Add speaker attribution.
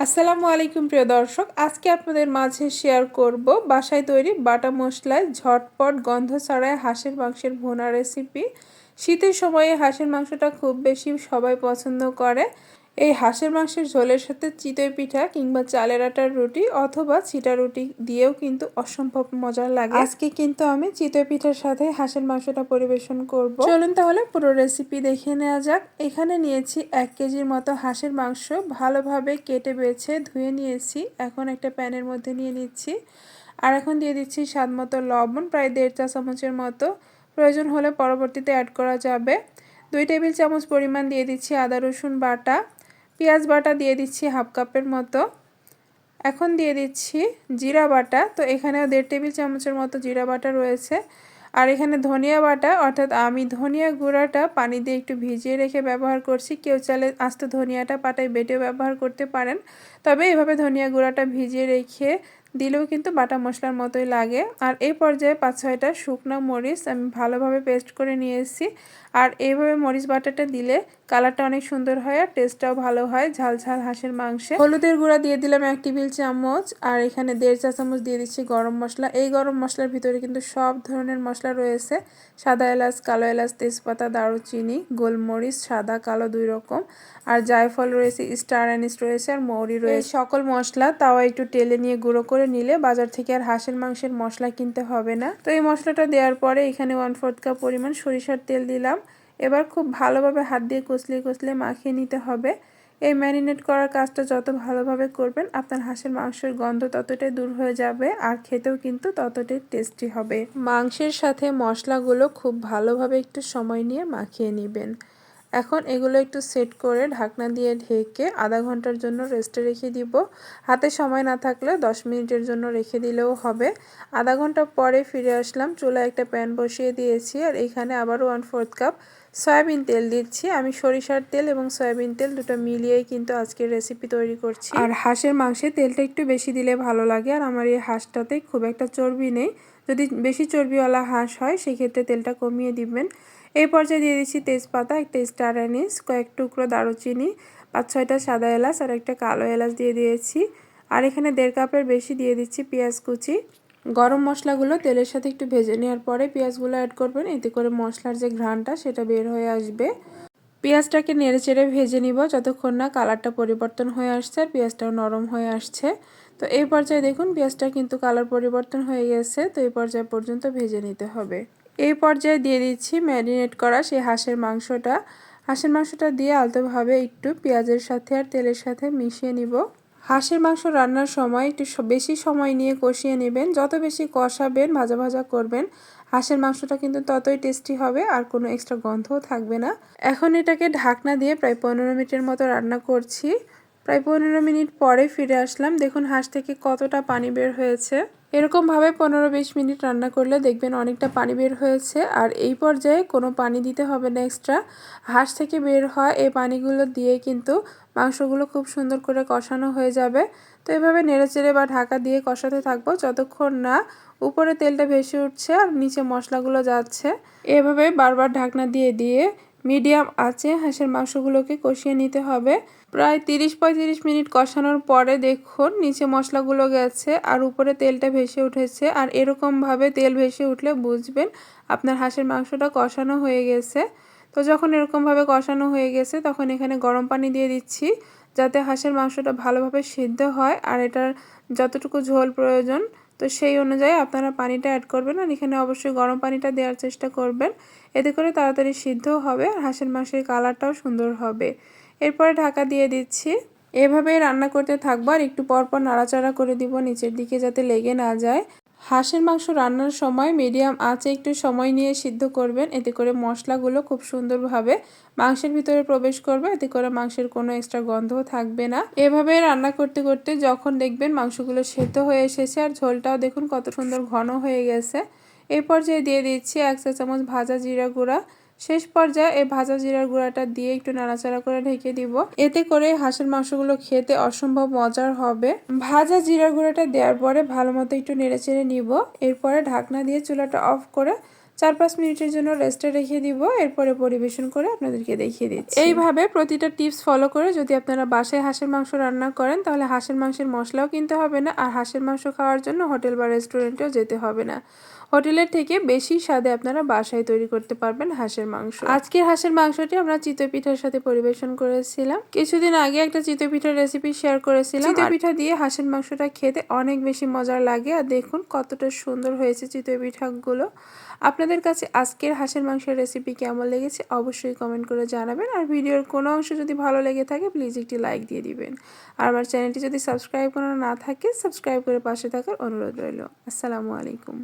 Speaker 1: আসসালামু আলাইকুম প্রিয় দর্শক, আজকে আপনাদের মাঝে শেয়ার করব বাসায় তৈরি বাটা মশলায় ঝটপট গন্ধ ছাড়াই হাঁসের মাংসের ভুনা রেসিপি। শীতের সময়ে হাঁসের মাংসটা খুব বেশি সবাই পছন্দ করে। এই হাঁসের মাংসের ঝোলের সাথে চিতই পিঠা কিংবা চালের আটার রুটি অথবা ছিটা রুটি দিয়েও কিন্তু অসম্ভব মজার লাগে। আজকে কিন্তু আমি চিতই পিঠার সাথে হাঁসের মাংসটা পরিবেশন করব। চলুন তাহলে পুরো রেসিপি দেখে নেওয়া যাক। এখানে নিয়েছি 1 কেজির মতো হাঁসের মাংস, ভালোভাবে কেটে বেছে ধুয়ে নিয়েছি। এখন একটা প্যানের মধ্যে নিয়ে নিচ্ছি, আর এখন দিয়ে দিচ্ছি স্বাদ মতো লবণ, প্রায় 1.5 চা চামচের মতো। প্রয়োজন হলে পরবর্তীতে অ্যাড করা যাবে। 2 টেবিল চামচ পরিমাণ দিয়ে দিচ্ছি আদা রসুন বাটা। পেঁয়াজ বাটা দিয়ে দিচ্ছি হাফ কাপের মতো। এখন দিয়ে দিচ্ছি জিরা বাটা, তো এখানেও 1.5 টেবিল চামচের মতো জিরা বাটা রয়েছে। আর এখানে ধনিয়া বাটা, অর্থাৎ আমি ধনিয়া গুঁড়াটা পানি দিয়ে একটু ভিজিয়ে রেখে ব্যবহার করছি। কেউ চাইলে আস্ত ধনিয়াটা পাটায় বেটেও ব্যবহার করতে পারেন, তবে এভাবে ধনিয়া গুঁড়াটা ভিজিয়ে রেখে দিলেও কিন্তু বাটা মশলার মতোই লাগে। আর এই পর্যায়ে 5-6টা শুকনো মরিচ আমি ভালোভাবে পেস্ট করে নিয়েছি। আর এইভাবে মরিচ বাটাটা দিলে কালারটা অনেক সুন্দর হয় আর টেস্টটাও ভালো হয় ঝাল ঝাল হাঁসের মাংসে। হলুদের গুঁড়া দিয়ে দিলাম 1 টেবিল চামচ, আর এখানে 1.5 চা চামচ দিয়ে দিচ্ছি গরম মশলা। এই গরম মশলার ভিতরে কিন্তু সব ধরনের মশলা রয়েছে, সাদা এলাচ, কালো এলাচ, তেজপাতা, দারুচিনি, গোলমরিচ, সাদা কালো 2 রকম, আর জায়ফল রয়েছে, স্টার অ্যানিস রয়েছে, আর মৌরি রয়েছে। সকল মশলা তাওয়া একটু টেলে নিয়ে গুঁড়ো করে নিলে বাজার থেকে আর হাঁসের মাংসের মশলা কিনতে হবে না। তো এই মশলাটা দেওয়ার পরে এখানে 1/4 কাপ পরিমাণ সরিষার তেল দিলাম। এবার খুব ভালোভাবে হাত দিয়ে কচলিয়ে কচলিয়ে মাখিয়ে নিতে হবে। এই ম্যারিনেট করার কাজটা যত ভালোভাবে করবেন আপনার হাঁসের মাংসের গন্ধ ততটাই দূর হয়ে যাবে, আর খেতেও কিন্তু ততটাই টেস্টি হবে। মাংসের সাথে মশলাগুলো খুব ভালোভাবে একটু সময় নিয়ে মাখিয়ে নেবেন। এখন এগুলো একটু সেট করে ঢাকনা দিয়ে ঢেকে আধা ঘন্টার জন্য রেস্টে রেখে দিব। হাতে সময় না থাকলে 10 মিনিটের জন্য রেখে দিলেও হবে। আধা ঘন্টা পরে ফিরে আসলাম, চুলায় একটা প্যান বসিয়ে দিয়েছি, আর এখানে আবারও 1/4 কাপ সয়াবিন তেল দিচ্ছি। আমি সরিষার তেল এবং সয়াবিন তেল দুটো মিলিয়েই কিন্তু আজকের রেসিপি তৈরি করছি। আর হাঁসের মাংসে তেলটা একটু বেশি দিলে ভালো লাগে, আর আমার এই হাঁসটাতে খুব একটা চর্বি নেই। যদি বেশি চর্বিওয়ালা হাঁস হয় সেক্ষেত্রে তেলটা কমিয়ে দিবেন। এই পর্যায়ে দিয়ে দিচ্ছি তেজপাতা, একটা স্টার অ্যানিস, কয়েক টুকরো দারুচিনি, 5-6টা সাদা এলাচ আর একটা কালো এলাচ দিয়ে দিয়েছি। আর এখানে 1.5 কাপের বেশি দিয়ে দিচ্ছি পেঁয়াজ কুচি। গরম মশলাগুলো তেলের সাথে একটু ভেজে নেওয়ার পরে পেঁয়াজগুলো অ্যাড করবেন, এতে করে মশলার যে ঘ্রাণটা সেটা বের হয়ে আসবে। পেঁয়াজটাকে নেড়েচেড়ে ভেজে নিব যতক্ষণ না কালারটা পরিবর্তন হয়ে আসছে আর পেঁয়াজটাও নরম হয়ে আসছে। তো এই পর্যায়ে দেখুন পেঁয়াজটা কিন্তু কালার পরিবর্তন হয়ে গেছে, তো এই পর্যায়ে পর্যন্ত ভেজে নিতে হবে। এই পর্যায়ে দিয়ে দিচ্ছি ম্যারিনেট করা সেই হাঁসের মাংসটা। হাঁসের মাংসটা দিয়ে আলতোভাবে একটু পেঁয়াজের সাথে আর তেলের সাথে মিশিয়ে নিব। হাঁসের মাংস রান্নার সময় একটু বেশি সময় নিয়ে কষিয়ে নেবেন। যত বেশি কষাবেন, ভাজা ভাজা করবেন, হাঁসের মাংসটা কিন্তু ততই টেস্টি হবে আর কোনো এক্সট্রা গন্ধও থাকবে না। এখন এটাকে ঢাকনা দিয়ে প্রায় 15 মিনিটের মতো রান্না করছি। প্রায় 15 মিনিট পরে ফিরে আসলাম, দেখুন হাঁস থেকে কতটা পানি বের হয়েছে। এরকমভাবে 15-20 মিনিট রান্না করলে দেখবেন অনেকটা পানি বের হয়েছে। আর এই পর্যায়ে কোনো পানি দিতে হবে না এক্সট্রা। হাঁস থেকে বের হয় এই পানিগুলো দিয়ে কিন্তু মাংসগুলো খুব সুন্দর করে কষানো হয়ে যাবে। তো এভাবে নেড়েচেড়ে বা ঢাকা দিয়ে কষাতে থাকবো যতক্ষণ না উপরে তেলটা ভেসে উঠছে আর নিচে মশলাগুলো যাচ্ছে। এভাবে বারবার ঢাকনা দিয়ে দিয়ে মিডিয়াম আঁচে হাঁসের মাংসগুলোকে কষিয়ে নিতে হবে। প্রায় 30-35 মিনিট কষানোর পরে দেখুন নিচে মশলাগুলো গেছে আর উপরে তেলটা ভেসে উঠেছে। আর এরকমভাবে তেল ভেসে উঠলে বুঝবেন আপনার হাঁসের মাংসটা কষানো হয়ে গেছে। তো যখন এরকমভাবে কষানো হয়ে গেছে তখন এখানে গরম পানি দিয়ে দিচ্ছি, যাতে হাঁসের মাংসটা ভালোভাবে সিদ্ধ হয়। আর এটার যতটুকু ঝোল প্রয়োজন তো সেই অনুযায়ী আপনারা পানিটা অ্যাড করবেন, আর এখানে অবশ্যই গরম পানিটা দেওয়ার চেষ্টা করবেন। এতে করে তাড়াতাড়ি সিদ্ধও হবে আর হাঁসের মাংসের কালারটাও সুন্দর হবে। এরপরে ঢাকা দিয়ে দিচ্ছি। এভাবেই রান্না করতে থাকবো আর একটু পরপর নাড়াচাড়া করে দিব নিচের দিকে যাতে লেগে না যায়। হাঁসের মাংস রান্নার সময় মিডিয়াম আঁচে একটু সময় নিয়ে সিদ্ধ করবেন, এতে করে মশলাগুলো খুব সুন্দরভাবে মাংসের ভিতরে প্রবেশ করবে, এতে করে মাংসের কোনো এক্সট্রা গন্ধও থাকবে না। এভাবে রান্না করতে করতে যখন দেখবেন মাংসগুলো সেদ্ধ হয়ে এসেছে আর ঝোলটাও দেখুন কত সুন্দর ঘন হয়ে গেছে, এই পর্যায়ে দিয়ে দিচ্ছি 1 চা চামচ ভাজা জিরা গুঁড়া। শেষ পর্যায়ে এই ভাজা জিরার গুঁড়াটা দিয়ে একটু নাড়াচাড়া করে ঢেকে দিব, এতে করে হাঁসের মাংসগুলো খেতে অসম্ভব মজার হবে। ভাজা জিরার গুঁড়াটা দেওয়ার পরে ভালো মতো একটু নেড়েচেড়ে নিব। এরপরে ঢাকনা দিয়ে চুলাটা অফ করে 4-5 মিনিটের জন্য রেস্টে রেখে দিব। এরপরে পরিবেশন করে আপনাদেরকে দেখিয়ে দিচ্ছি। এইভাবে প্রতিটা টিপস ফলো করে যদি আপনারা বাসায় হাঁসের মাংস রান্না করেন তাহলে হাঁসের মাংসের মশলাও কিনতে হবে না, আর হাঁসের মাংস খাওয়ার জন্য হোটেল বা রেস্টুরেন্টেও যেতে হবে না। হোটেলের থেকে বেশি স্বাদে আপনারা বাসায় তৈরি করতে পারবেন হাঁসের মাংস। আজকের হাঁসের মাংসটি আমরা চিতই পিঠার সাথে পরিবেশন করেছিলাম। কিছুদিন আগে একটা চিতই পিঠার রেসিপি শেয়ার করেছিলাম। চিতই পিঠা দিয়ে হাঁসের মাংসটা খেতে অনেক বেশি মজার লাগে, আর দেখুন কতটা সুন্দর হয়েছে চিতই পিঠাগুলো। আপনাদের কাছে আজকের হাঁসের মাংসের রেসিপি কেমন লেগেছে অবশ্যই কমেন্ট করে জানাবেন, আর ভিডিওর কোনো অংশ যদি ভালো লেগে থাকে প্লিজ একটি লাইক দিয়ে দিবেন। আর আমার চ্যানেলটি যদি সাবস্ক্রাইব করা না থাকে সাবস্ক্রাইব করে পাশে থাকার অনুরোধ রইল। আসসালামু আলাইকুম।